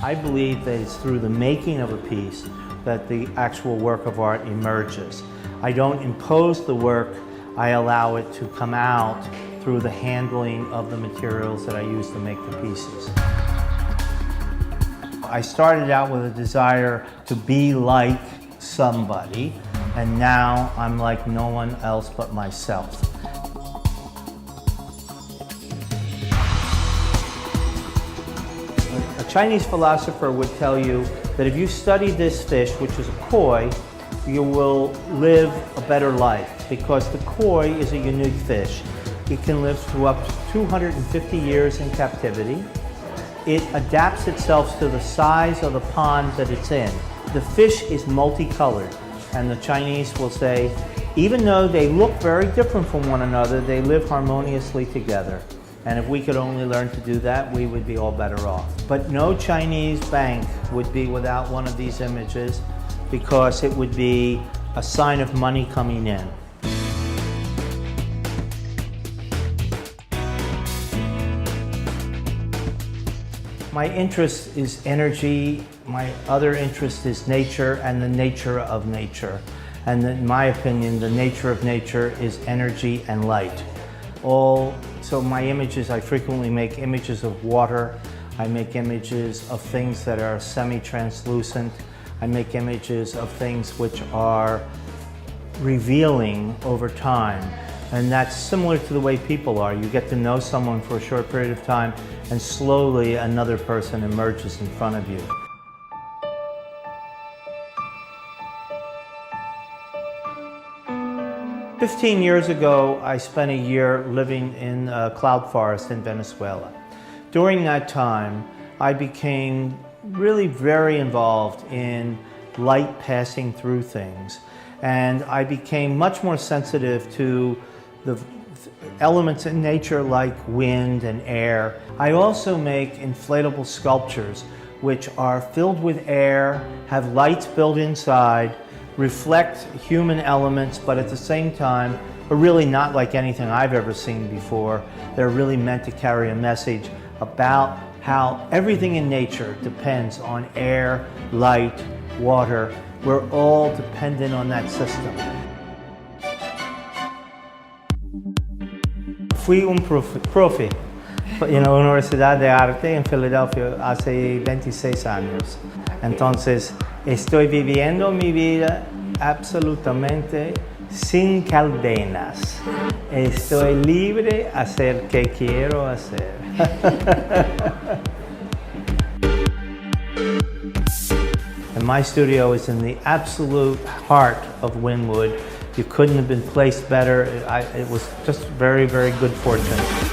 I believe that it's through the making of a piece that the actual work of art emerges. I don't impose the work, I allow it to come out through the handling of the materials that I use to make the pieces. I started out with a desire to be like somebody, and now I'm like no one else but myself. A Chinese philosopher would tell you that if you study this fish, which is a koi, you will live a better life, because the koi is a unique fish. It can live through up to 250 years in captivity. It adapts itself to the size of the pond that it's in. The fish is multicolored, and the Chinese will say, even though they look very different from one another, they live harmoniously together. And if we could only learn to do that, we would be all better off. But no Chinese bank would be without one of these images, because it would be a sign of money coming in. My interest is energy, my other interest is nature and the nature of nature. And in my opinion, the nature of nature is energy and light. So my images, I frequently make images of water, I make images of things that are semi-translucent, I make images of things which are revealing over time. And that's similar to the way people are. You get to know someone for a short period of time, and slowly another person emerges in front of you. "15 years ago, I spent a year living in a cloud forest in Venezuela. During that time, I became really very involved in light passing through things. And I became much more sensitive to the elements in nature like wind and air. I also make inflatable sculptures which are filled with air, have lights built inside, reflect human elements, but at the same time are really not like anything I've ever seen before. They're really meant to carry a message about how everything in nature depends on air, light, water. We're all dependent on that system." Fui un profe en la Universidad de Arte en Filadelfia hace 26 años. Entonces, estoy viviendo mi vida absolutamente sin cadenas. Estoy libre a hacer lo que quiero hacer. And my studio is in the absolute heart of Wynwood. You couldn't have been placed better. It was just very, very good fortune.